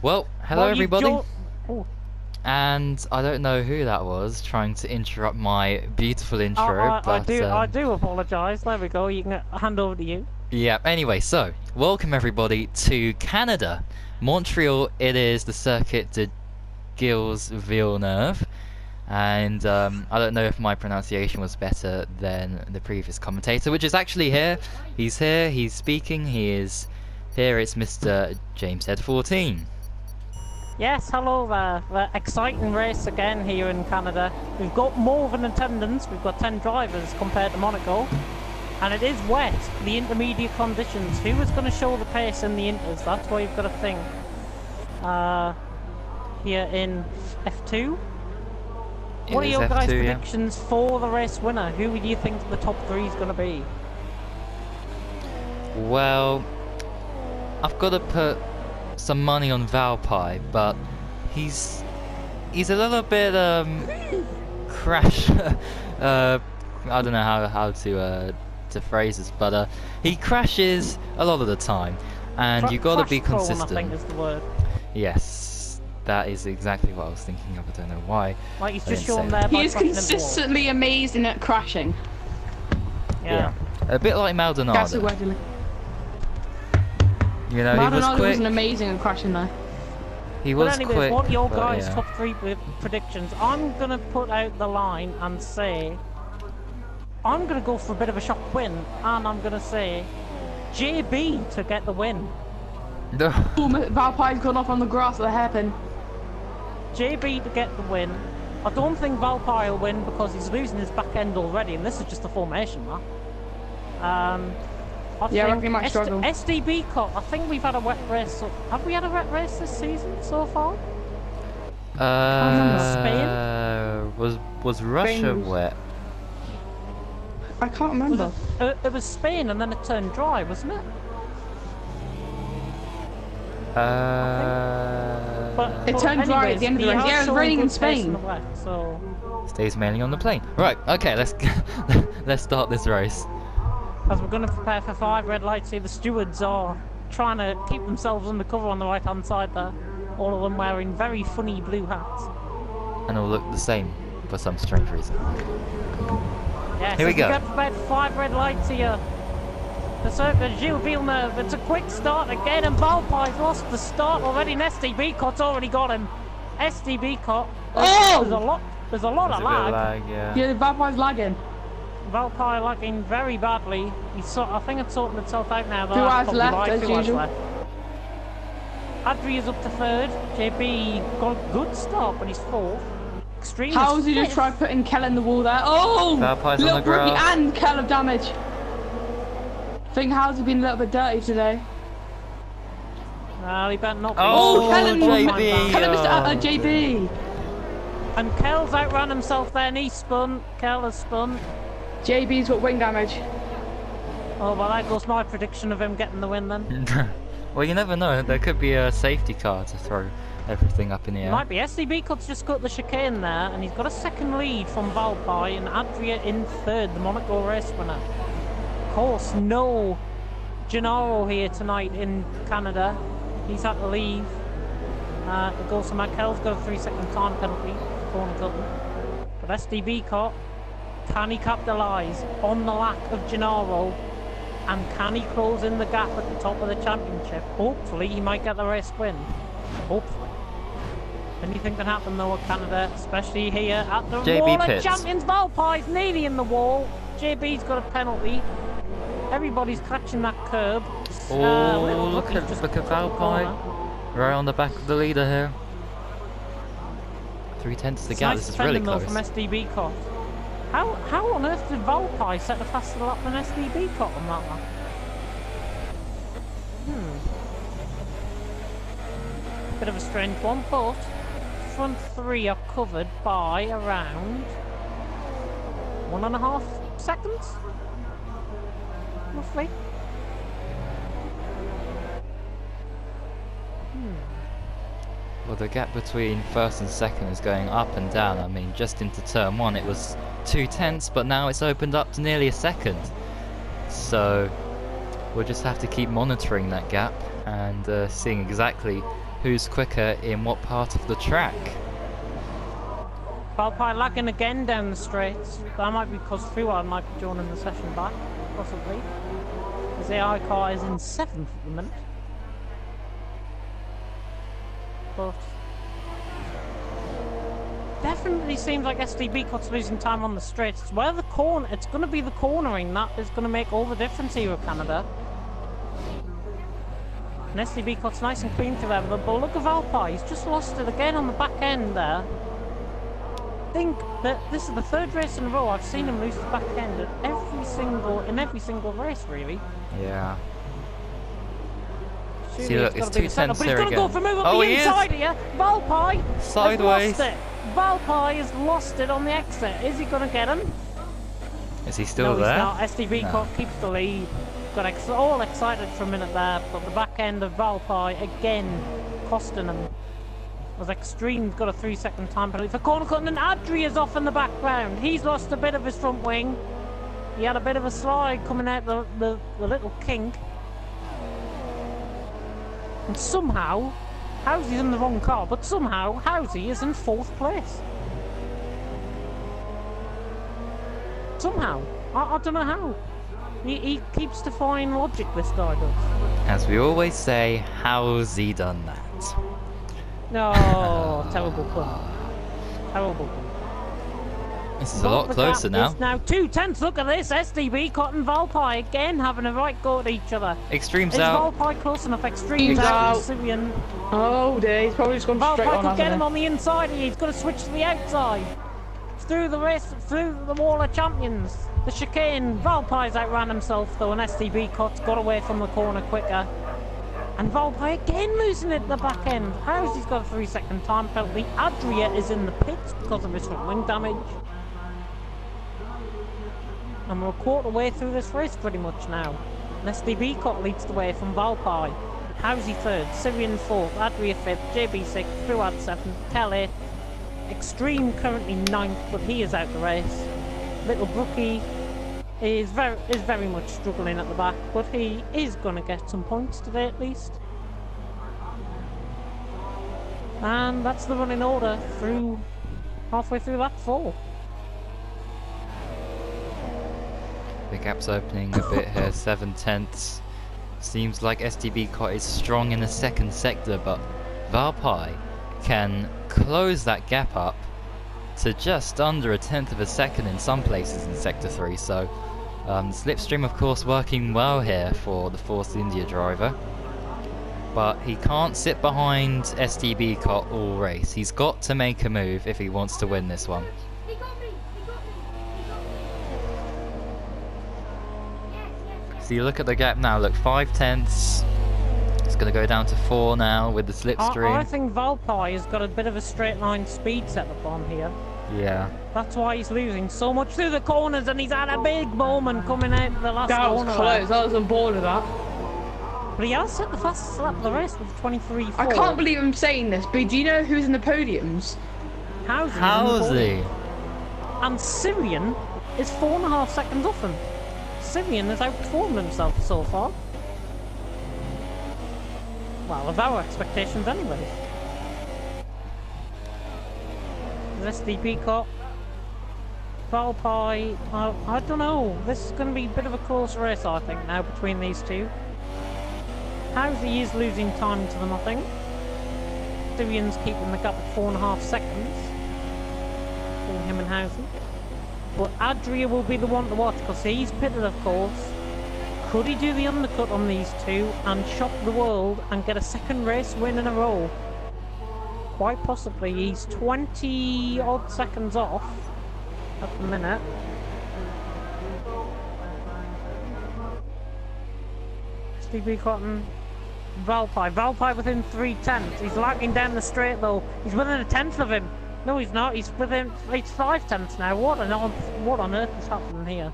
Well, hello everybody. Oh. And I don't know who that was trying to interrupt my beautiful intro, but I do apologise. There we go. You can hand over to you. yeah. Anyway, so welcome everybody to Canada, Montreal. It is the Circuit de Gilles Villeneuve, and I don't know if my pronunciation was better than the previous commentator, which is actually here. He's here. He's speaking. He is here. It's Mr. James Head 14. Yes, hello there. Exciting race again here in Canada. We've got more of an attendance. We've got 10 drivers compared to Monaco. And it is wet, the intermediate conditions. Who is going to show the pace in the inters? That's what you've got to think. Here in F2. What are your guys' predictions for the race winner? Who do you think the top 3 is going to be? Well, I've got to put some money on Valpy, but he's a little bit crash. I don't know how to phrase this, but he crashes a lot of the time, and you got to be consistent. I think is the word. Yes, that is exactly what I was thinking of. I don't know why. Like he's just shown there. He is consistently amazing at crashing. Yeah. A bit like Maldonado. That's a word. You know, Maldonado he was wasn't amazing at crashing though. He was anyways, quick. What are your guys' yeah. top 3 predictions? I'm gonna put out the line and say I'm gonna go for a bit of a shock win, and I'm gonna say JB to get the win. Valpy's gone off on the grass at the hairpin. JB to get the win. I don't think Valpy will win because he's losing his back end already, and this is just a formation lap. I think he might struggle. SDB Cup, I think we've had a wet race. Have we had a wet race this season so far? Spain? Was Russia wet? I can't remember. It was Spain and then it turned dry, wasn't it? But it turned dry at the end of the race. Yeah, it was raining in Spain. Stays mainly on the plane. Right, okay, let's start this race. As we're going to prepare for 5 red lights here, the stewards are trying to keep themselves under cover on the right hand side there. All of them wearing very funny blue hats. And all look the same for some strange reason. Yes, here we go. We're prepared for 5 red lights here. The Circuit Gilles Villeneuve, it's a quick start again, and Valpy's lost the start already, and SDB Cot's already got him. SDB Cot, there's a lot of lag. Yeah, Valpy's lagging. Valpy lagging very badly. I think it's sorting itself out now. 2 hours left, as usual. Adria's up to 3rd. JB got a good start, but he's 4th. Extremely How did you try putting Kell in the wall there? Oh! Valpy's little on the ground. And Kell of damage. I think How's been a little bit dirty today. Well, he better not be. Oh, Kell JB! Kell JB! And Kell's outrun himself there, and he spun. Kell has spun. JB's got wing damage. Oh, well, that goes my prediction of him getting the win then. Well, you never know. There could be a safety car to throw everything up in the air. Might be. SDB Cut's just got the chicane there, and he's got a 2nd lead from Valpy, and Adria in 3rd, the Monaco race winner. Of course, no Gennaro here tonight in Canada. He's had to leave. It goes to Makel's got a 3-second time penalty for Cutton. But SDB Cut, can he capitalise on the lack of Gennaro, and can he close in the gap at the top of the championship? Hopefully he might get the race win. Hopefully. Anything can happen though at Canada, especially here at the Wall of Champions. Valpy's nearly in the wall. JB's got a penalty. Everybody's catching that curb. Oh, look at Valpy. Right on the back of the leader here. 3/10 the gap. This is really close. From SDB Cot. How on earth did Valpy set a faster lap than SDB Cot on that lap? Bit of a strange one, but front 3 are covered by around 1.5 seconds, roughly. Well, the gap between 1st and 2nd is going up and down. I mean, just into turn 1 it was 2/10, but now it's opened up to nearly a second. So we'll just have to keep monitoring that gap and seeing exactly who's quicker in what part of the track. Valpy lagging again down the straights. That might be because Fuad might be joining the session back, possibly. His AI car is in 7th at the minute. But definitely seems like SDB Cut's losing time on the straights. It's where the corner. It's going to be the cornering that is going to make all the difference here with Canada. And SDB Cut's nice and clean through there, but look at Valpy. He's just lost it again on the back end there. I think that this is the 3rd race in a row I've seen him lose the back end at every single race, really. Yeah. Surely See, look, it's it's gotta be 2 the setup, tenths but there he's again. gonna go for a move up Oh, the he inside is! here. Valpy Sideways. has lost it. Valpy has lost it on the exit. Is he gonna get him? Is he still No, there? he's not. SDB No. Cut keeps the lead. Got all excited for a minute there, but the back end of Valpy again costing him. As Extreme's got a 3-second time penalty for corner cut, and then Adria's off in the background. He's lost a bit of his front wing. He had a bit of a slide coming out the little kink. And somehow, Housy's in the wrong car, but somehow Housy is in 4th place. Somehow. I don't know how. He keeps defying logic, this guy does. As we always say, how's he done that? No, terrible pun. Terrible pun. This is a lot closer now. It's now 2 tenths. Look at this. SDB, Cotton, Valpy again having a right go at each other. Extreme's Is out. Valpy close enough? Extreme's out. Syrian. Oh dear, he's probably just gone straight Valpy on, could get him hasn't on the inside. He's going to switch to the outside. Through the race, through the wall of champions. The chicane. Valpy's outran himself though, and SDB Cot's got away from the corner quicker. And Valpy again losing it at the back end. Housy's got a 3-second time penalty. Adria is in the pits because of his front wing damage. And we're a quarter way through this race pretty much now. And SDB Cot leads the way from Valpy. Housy 3rd, Syrian 4th, Adria 5th, JB 6th, Fuad 7th, Kelly. Extreme currently 9th, but he is out the race. Little Brookie is very much struggling at the back, but he is going to get some points today at least. And that's the running order through halfway through that 4. The gap's opening a bit here, 7 tenths. Seems like SDB Cot is strong in the 2nd sector, but Valpy can close that gap up to just under a 1/10 of a second in some places in Sector 3, so slipstream of course working well here for the Force India driver. But he can't sit behind SDB Cot all race. He's got to make a move if he wants to win this one. So you look at the gap now, look, 5 tenths. It's going to go down to 4 now with the slipstream. I think Valpy has got a bit of a straight line speed setup on here. Yeah. That's why he's losing so much through the corners, and he's had a big moment coming out the last That was corner. close. I was on board with that. But he has set the fastest lap of the race with 23.4. I can't believe I'm saying this, but do you know who's in the podiums? Housy. And Syrian is 4.5 seconds off him. Syrian has outperformed himself so far. Well, of our expectations anyway. SDB Cop, Valpy, I don't know. This is going to be a bit of a close race, I think, now between these two. Housy is losing time to the nothing. Syrian's keeping the gap at 4.5 seconds between him and Housy. But Adria will be the one to watch because he's pitted, of course. Could he do the undercut on these two and shock the world and get a 2nd race win in a row? Quite possibly. He's 20 odd seconds off at the minute. SDB Cotton, Valpy within 3 tenths. He's lagging down the straight though. He's within a 1/10 of him. No, he's not. He's within. It's 5 tenths now. What on earth is happening here?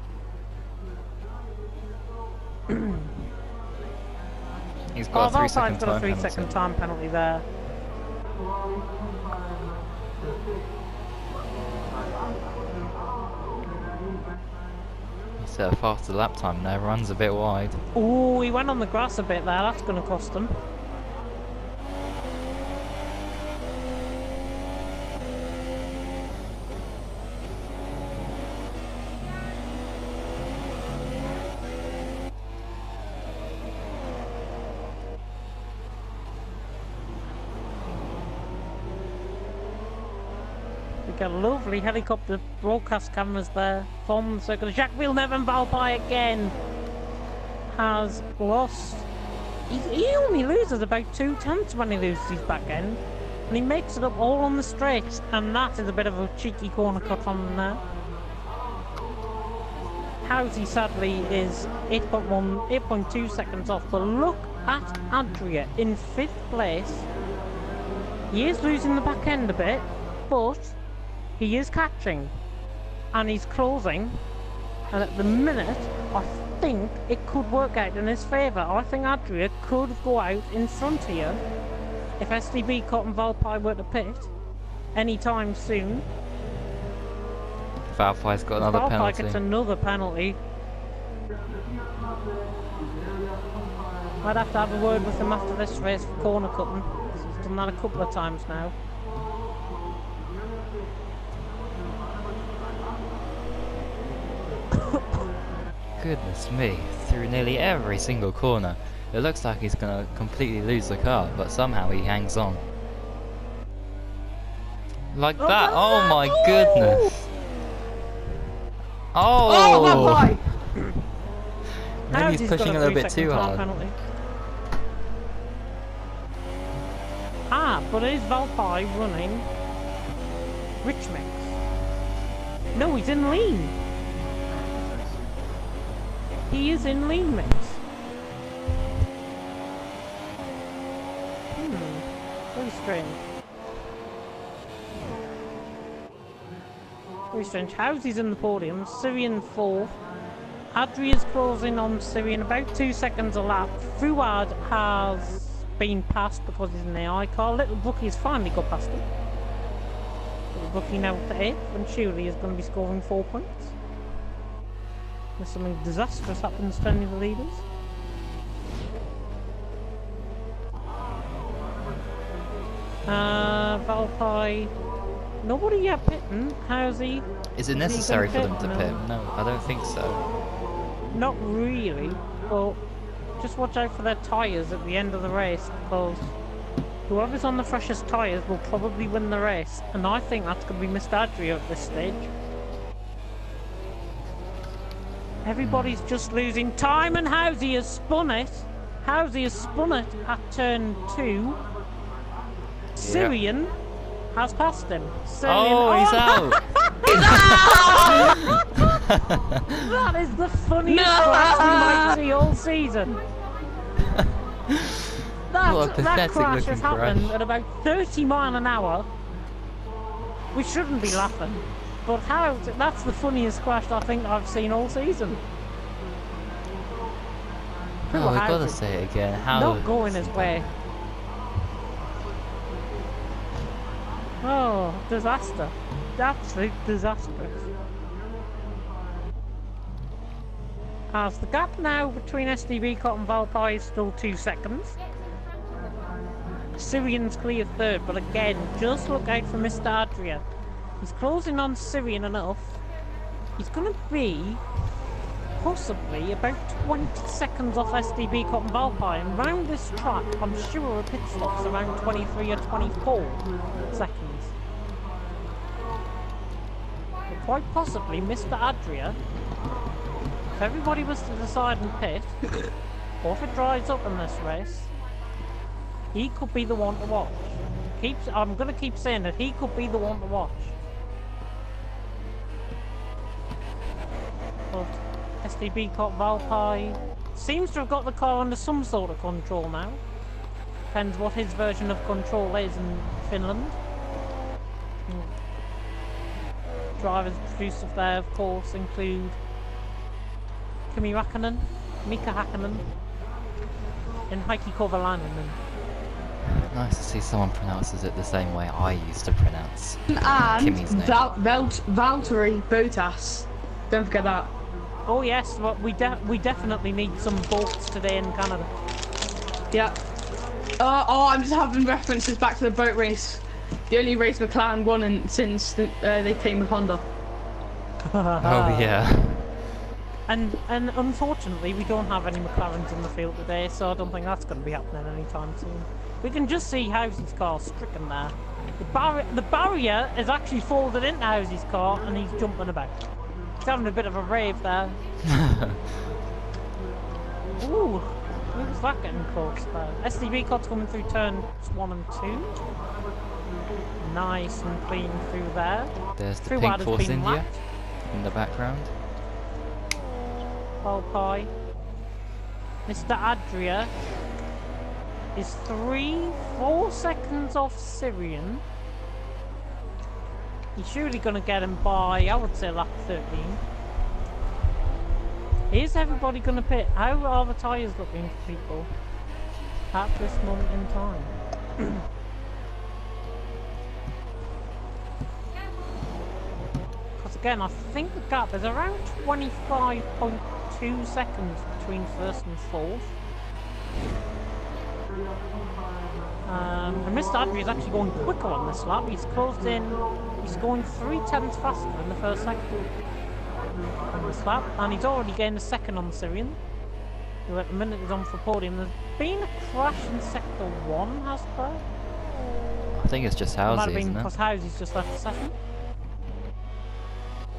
He's got a 3-second Valpy's got a time 3-second penalty. time penalty there. He's at a faster lap time now, runs a bit wide. Oh, he went on the grass a bit there. That's going to cost him. Got lovely helicopter broadcast cameras there from the circuit. Jacques Villeneuve and Valpy again has lost. He only loses about 2 tenths when he loses his back end, and he makes it up all on the straights, and that is a bit of a cheeky corner cut from him there. Housey sadly is 8.2 seconds off, but look at Adria in 5th place. He is losing the back end a bit, but he is catching, and he's closing, and at the minute, I think it could work out in his favour. I think Adria could go out in front here if SDB Cotton Valpy were to pit anytime soon. Valpy's got another Valpy penalty. gets another penalty. I'd have to have a word with him after this race for corner cutting. He's done that a couple of times now. Goodness me, through nearly every single corner. It looks like he's gonna completely lose the car, but somehow he hangs on. Like that, oh my goodness! Oh! Valpy! Maybe he's pushing it a little bit too hard. Penalty. Ah, but is Valpy running Rich Mix? No, he's in lean. He is in lean mix. Very strange. Very strange. Housey's in the podium, Syrian 4th. Adria's closing on Syrian, about 2 seconds a lap. Fuad has been passed because he's an AI car. Little Bucky's finally got past him. Little Bucky now to 8th, and surely is going to be scoring 4 points. Unless something disastrous happens to any of the leaders. Valpy. Nobody yet pitting. How's he? Is it necessary for them to pit? No, I don't think so. Not really, but just watch out for their tyres at the end of the race, because whoever's on the freshest tyres will probably win the race, and I think that's going to be Mr. Adria at this stage. Everybody's just losing time, and Housey has spun it. Housey has spun it at turn 2. Syrian has passed him. Syrian, he's out! That is the funniest crash we might see all season. That crash has happened at about 30 miles an hour. We shouldn't be laughing. But that's the funniest crash I think I've seen all season. Oh, we've got to say it again. How not going his way. Oh, disaster. Absolute disastrous. As the gap now between SDB Cotton Valpy is still 2 seconds. Syrian's clear 3rd, but again, just look out for Mr. Adria. He's closing on Syrian enough. He's going to be possibly about 20 seconds off SDB Cotton Valpy, and round this track, I'm sure a pit stop's around 23 or 24 seconds. But quite possibly, Mr. Adria, if everybody was to decide and pit, or if it dries up in this race, he could be the one to watch. I'm going to keep saying that he could be the one to watch. But SDB Cotton Valpy seems to have got the car under some sort of control now. Depends what his version of control is in Finland. Drivers produced there, of course, include Kimi Räikkönen, Mika Häkkinen, and Heikki Kovalainen. Nice to see someone pronounces it the same way I used to pronounce And Kimi's name. Valtteri Bottas. Don't forget that. Oh yes, well, we definitely need some boats today in Canada. Yeah. I'm just having references back to the boat race. The only race McLaren won since they came with Honda. Oh yeah. And unfortunately, we don't have any McLarens in the field today, so I don't think that's going to be happening anytime soon. We can just see Housy's car stricken there. The barrier is actually folded into Housy's car, and he's jumping about. He's having a bit of a rave there. Ooh, who's that getting close there? SDB car's coming through turns 1 and 2. Nice and clean through there. There's the Pink Force India in the background. Valpy. Mr. Adria is 3-4 seconds off Syrian. He's surely going to get him by, I would say, lap 13. Is everybody going to pit? How are the tyres looking for people at this moment in time? Because again, I think the gap is around 25.2 seconds between first and fourth. And Mr. Adri is actually going quicker on this lap. He's closed in, he's going 0.3 faster than the first sector on this lap, and he's already gained a second on Syrian, who at the minute is on for podium. There's been a crash in sector 1, has there? I think it's just Might Housey, have been isn't it? because Housy's just left the session.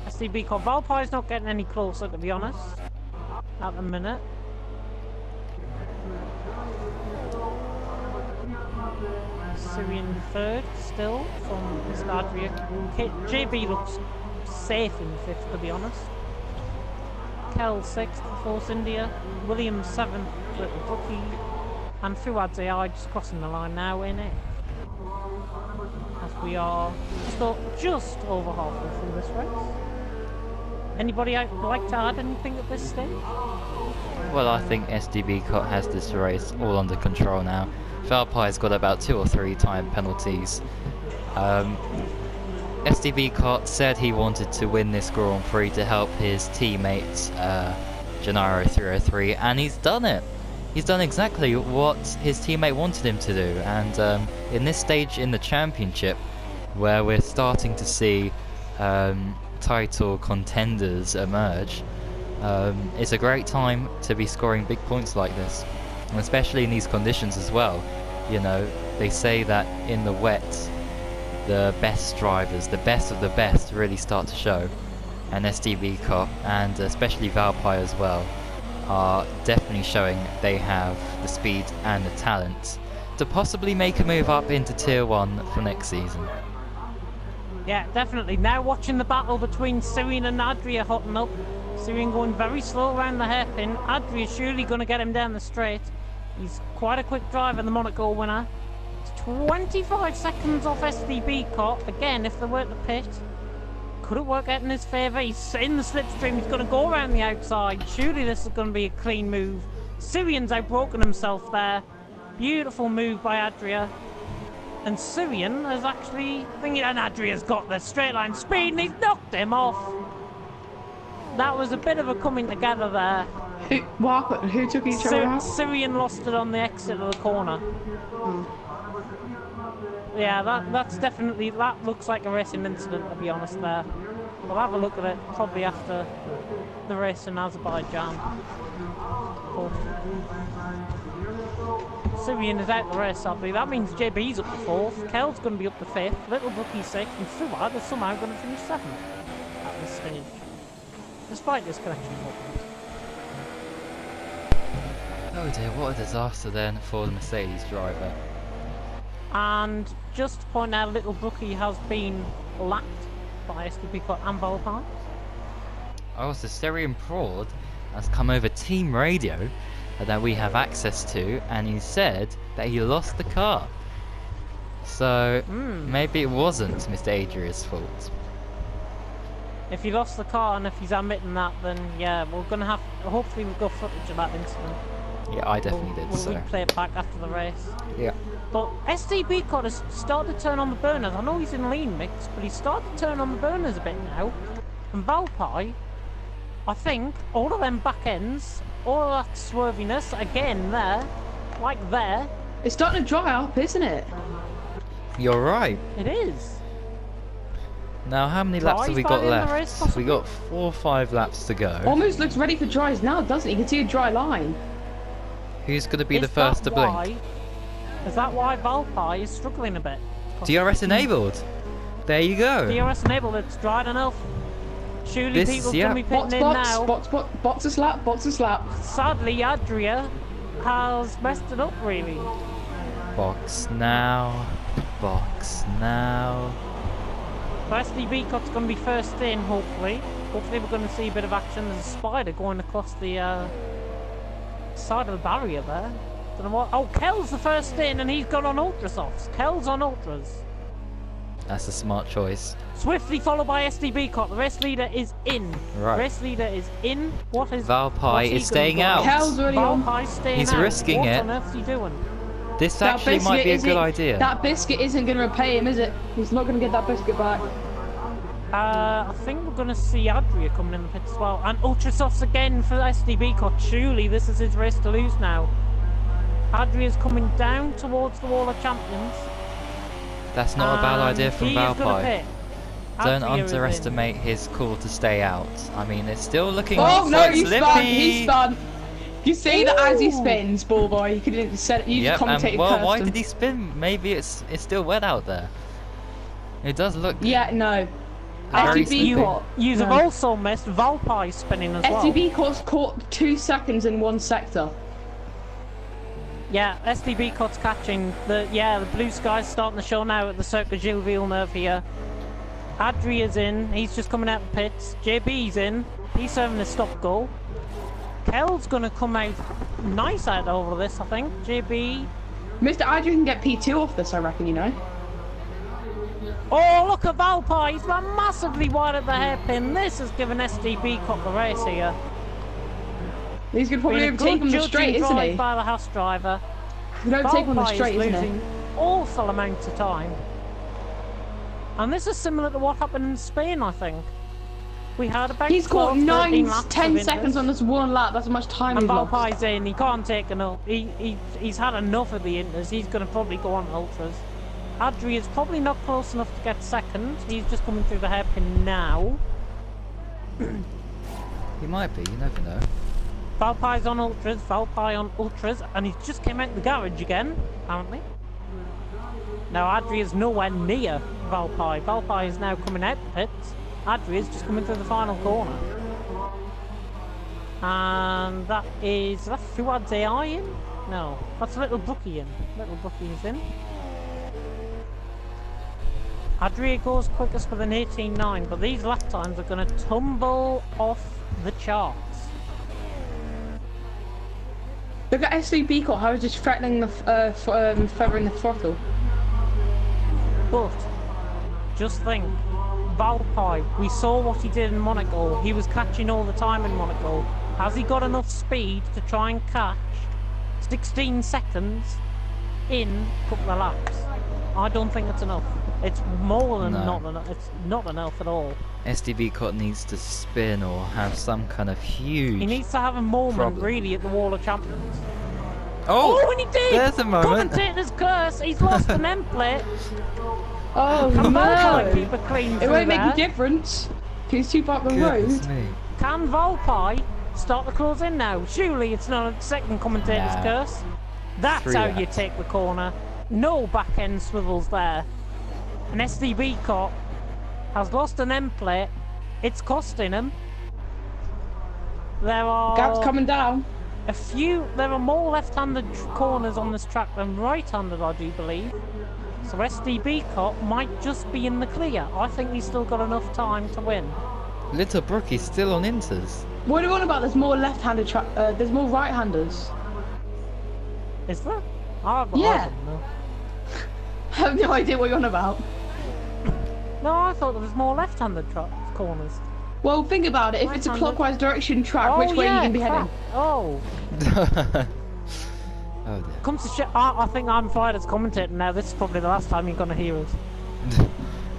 SDB called Valpy's not getting any closer, to be honest, at the minute. Syrian third still from Mr. Adria. JB looks safe in fifth, to be honest. Kel sixth, Force India. Williams seventh, Little Brookie. And Fuad's AI just crossing the line now in it. As we are just over halfway through this race. Anybody like to add anything at this stage? Well, I think SDB Cot has this race all under control now. Valpy's got about 2 or 3 time penalties. SDB Cot said he wanted to win this Grand Prix to help his teammate Gennaro 303, and he's done it. He's done exactly what his teammate wanted him to do, and in this stage in the championship, where we're starting to see title contenders emerge, it's a great time to be scoring big points like this, and especially in these conditions as well. You know, they say that in the wet, the best drivers, the best of the best, really start to show, and SDB Cop and especially Valpy as well are definitely showing they have the speed and the talent to possibly make a move up into Tier 1 for next season. Yeah, definitely. Now watching the battle between Syrian and Adria hotting up. Syrian going very slow around the hairpin. Adria surely going to get him down the straight. He's quite a quick driver, the Monaco winner. It's 25 seconds off SDB Cot. Again, if they were to pit, could it work out in his favour? He's in the slipstream. He's going to go around the outside. Surely this is going to be a clean move. Syrian's outbroken himself there. Beautiful move by Adria. And Syrian has actually thinking, and Adria's got the straight line speed, and he's knocked him off. That was a bit of a coming together there. Who took each other out? Syrian lost it on the exit of the corner. Yeah, that's definitely, that looks like a racing incident, to be honest there. We'll have a look at it probably after the race in Azerbaijan. Syrian is out the race, sadly. That means JB's up to 4th, Kel's going to be up to 5th, Little Brookie 6th, and Fuad is somehow going to finish 7th at this stage, despite this connection problems. Oh dear, what a disaster then for the Mercedes driver. And just to point out, Little Brookie has been lapped by SDB Cot and Valpy. Oh, so Syrian Prod has come over team radio that we have access to, and he said that he lost the car. So maybe it wasn't Mr. Adria's fault. If he lost the car and if he's admitting that, then yeah, we're gonna have. Hopefully, we've got footage of that incident. Yeah, I definitely did. We'll So replay it back after the race. yeah. But SDB Cot has started to turn on the burners. I know he's in lean mix, but he's started to turn on the burners a bit now. And Valpy, I think, all of them back ends, all of that swerviness, again there, like there. It's starting to dry up, isn't it? You're right. It is. Now, how many laps have we Dries got by the end of the race, left? We possibly? got 4 or 5 laps to go. Almost looks ready for dries now, doesn't it? You can see a dry line. Who's going to be Is the first that to blink? why- Is that why Valpy is struggling a bit? DRS enabled. There you go. DRS enabled, it's dried enough. Surely This- people's yeah. gonna be Box, pitting in box, now. box a slap, box a slap. Sadly, Adria has messed it up really. Box now. Box now. So SDB Cut's gonna be first in, hopefully. Hopefully we're gonna see a bit of action. There's a spider going across the side of the barrier there. Don't know what. Oh, Kel's the first in, and he's gone on Ultra Softs. Kel's on Ultras. That's a smart choice. Swiftly followed by SDB Cut. The race leader is in. Right. The race leader is in. What is Valpy is he staying gonna out. do? Kel's already on. Valpy's staying He's out. risking what it. on earth is he doing? This That actually might be a biscuit good isn't- idea. That biscuit isn't going to repay him, is it? He's not going to get that biscuit back. I think we're going to see Adria coming in the pit as well. And Ultra Softs again for SDB Cut. Surely this is his race to lose now. Adria's coming down towards the Wall of Champions. That's not a bad idea from He is gonna Valpy. pit. Don't Adria is in. underestimate his call to stay out. I mean, it's still looking Oh no, quite he's slippy. spun, he's spun. You see that as he Ooh. spins, ball boy. You could have said you Yep, just and commentated well, why cursed did him. he spin? Maybe it's still wet out there. It does look. Yeah, no. Very SDB slippy. caught. You have No. also missed Valpy spinning as well. SDB caught 2 seconds in one sector. Yeah, SDB Cut's catching. The blue sky's starting to show now at the Circuit Gilles Villeneuve here. Adria's in, he's just coming out the pits. JB's in, he's serving a stop goal. Kel's gonna come out nice out over this, I think. JB. Mr. Adrian can get P2 off this, I reckon, you know. Oh, look at Valpy, he's run massively wide at the hairpin. This has given SDB Cut the race here. He's going to probably Been a overtake good him on the judging straight, isn't drive he? by the Haas driver. He'll overtake him on the Valpy straight, is isn't he? losing awful amounts of time. And this is similar to what happened in Spain, I think. We had about He's caught 12, 13 9, laps 10 of seconds Indus. on this one lap. That's how much time And he's lost. Valpy's in, he can't take enough. He's had enough of the Indus. He's going to probably go on Ultras. Adria's probably not close enough to get second. He's just coming through the hairpin now. He might be. You never know. Valpy's on Ultras, Valpy on Ultras, and he's just came out the garage again, apparently. Now Adria's nowhere near Valpy. Valpy is now coming out the pits. Adria's just coming through the final corner. And that is that Fuad's AI in? No, that's Little Brookie in. Little Brookie is in. Adria goes quickest with an 18.9, but these lap times are going to tumble off the charts. Look at SDB caught how he's just threatening the feathering the throttle. But just think, Valpy, we saw what he did in Monaco. He was catching all the time in Monaco. Has he got enough speed to try and catch 16 seconds in a couple of laps? I don't think it's enough. It's more than No. not enough. It's not enough at all. SDB Cut needs to spin or have some kind of huge. He needs to have a moment Problem. really at the Wall of Champions. Oh, and he did! there's a moment. Commentator's curse. He's lost an end plate. Oh Can Valpy no! keep it clean It through won't make there? a difference. He's too far up the Goodness road. me. Can Valpy start to close in now? Surely it's not a second commentator's Nah. curse. That's 3 how you laps. take the corner. No back end swivels there. An SDB cut has lost an end plate. It's costing him. There are Gap's coming down. there are more left-handed corners on this track than right-handed, I do believe. So SDB cut might just be in the clear. I think he's still got enough time to win. Little Brookie's still on Inters. What are you on about? There's more left-handed there's more right-handers. Is there? I Yeah. don't know. I have no idea what you're on about. No, I thought there was more left-handed corners. Well, think about it. If it's a Right-handed. clockwise direction track, Oh, which way are yeah, you going to be heading? crap. Oh, Oh dear. comes to shit. I think I'm fired as commentator now. This is probably the last time you're going to hear us.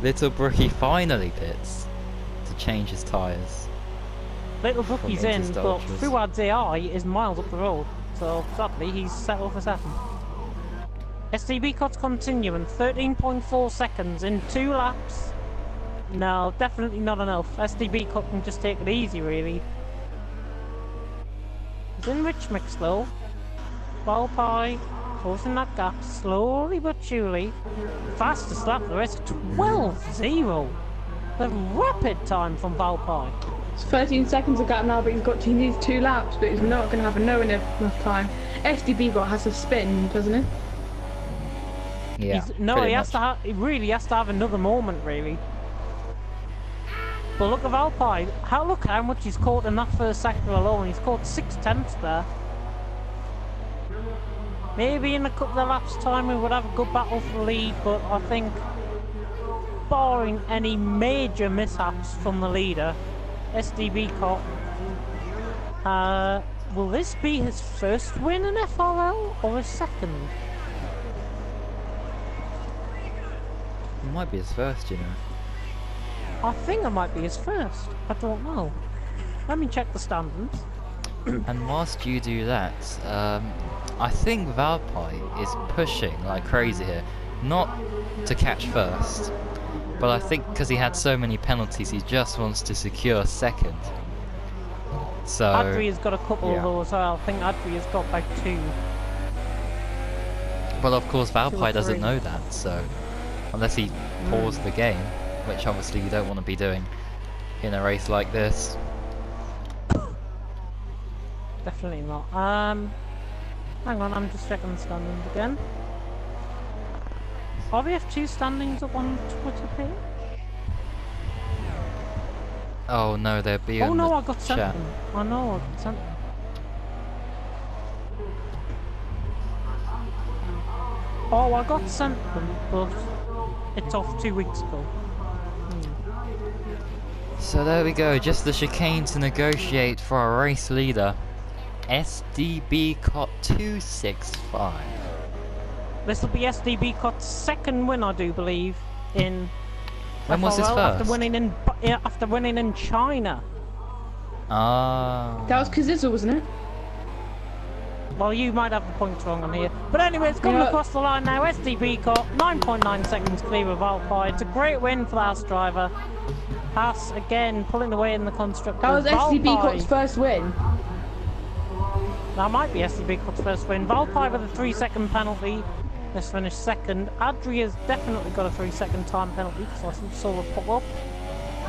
Little Brookie finally pits to change his tyres. Little Brookie's in, Inters to but Ultras. Fuad's AI is miles up the road. So sadly, he's settled for second. STB cuts continuing, 13.4 seconds in 2 laps. No, definitely not enough. SDB Cup can just take it easy, really. He's in rich mix though. Valpie closing that gap slowly but surely. Fastest lap the rest, 12-0. The rapid time from Valpie. It's 13 seconds of gap now, but he needs 2 laps, but he's not going to have enough time. SDB got has a spin, doesn't he? Yeah. He really has to have another moment, really. But look at Valpie. Look how much he's caught in that first sector alone. He's caught 6/10 there. Maybe in a couple of laps' time we would have a good battle for the lead, but I think, barring any major mishaps from the leader, SDB Cop, will this be his first win in FRL or his second? It might be his first, you know. I think it might be his first. I don't know. Let me check the standings. And whilst you do that, I think Valpie is pushing like crazy here. Not to catch first, but I think because he had so many penalties, he just wants to secure second. So Adria's got a couple of those. I think Adria's got like 2. Well, of course, 2 or Valpie doesn't 3. know that, so unless he paused the game, which obviously you don't want to be doing in a race like this. Definitely not. Hang on, I'm just checking the standings again. Are we have 2 standings up on Twitter page? Oh no, they're beyond. Oh no, the I got sent chat. them. I know, I got sent them. Oh, I got sent them, but it's off 2 weeks ago. So there we go, just the chicane to negotiate for a race leader. SDB Cot 265. This will be SDB Cot's second win, I do believe, in When was his FRL first? after winning in China. Ah. That was Kazizzle, wasn't it? Well, you might have the points wrong on here. But anyway, it's coming across the line now. SDB Cot, 9.9 seconds clear of Valpie. It's a great win for the Haas driver. Haas, again, pulling away in the constructors. That was SDB Valpie- Cop's first win. That might be SDB Cup's first win. Valpie with a 3-second penalty. Let's finish second. Adria's definitely got a 3-second time penalty because I saw it pop up.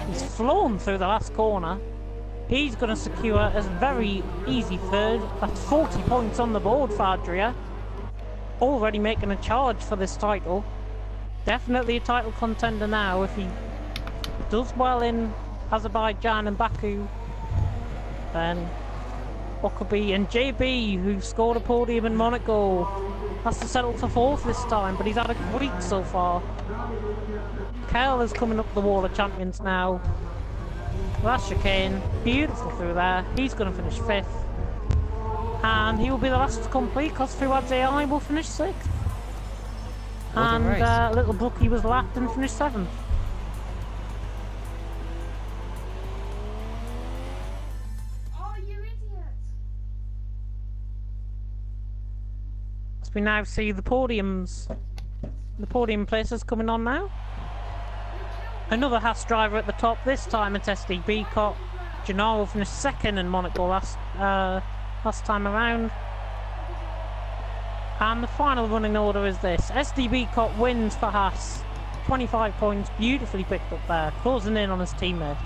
He's flown through the last corner. He's going to secure a very easy third. That's 40 points on the board for Adria. Already making a charge for this title. Definitely a title contender now if he does well in Azerbaijan and Baku. Then Huckabee and JB, who scored a podium in Monaco, has to settle for 4th this time, but he's had a good week so far. Kel is coming up the wall of champions now. Well, that's chicane, beautiful through there. He's going to finish 5th. And he will be the last to complete because Fuad's AI will finish 6th. And little Brookie was lapped and finished 7th. We now see the podium places coming on now. Another Haas driver at the top. This time it's SDB Cop. Gennaro finished 2nd in Monaco last time around. And the final running order is this. SDB Cop wins for Haas. 25 points, beautifully picked up there, closing in on his teammate.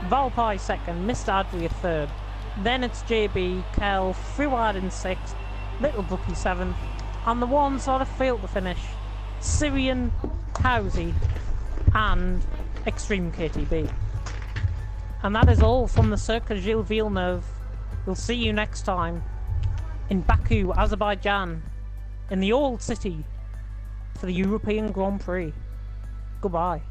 Valpie 2nd, Mr. Adria 3rd. Then it's JB, Kel, Fuad in 6th, Little Brookie 7th. And the ones that have failed to finish, Syrian, Housie, and Extreme KTB. And that is all from the Circuit Gilles Villeneuve. We'll see you next time in Baku, Azerbaijan, in the old city for the European Grand Prix. Goodbye.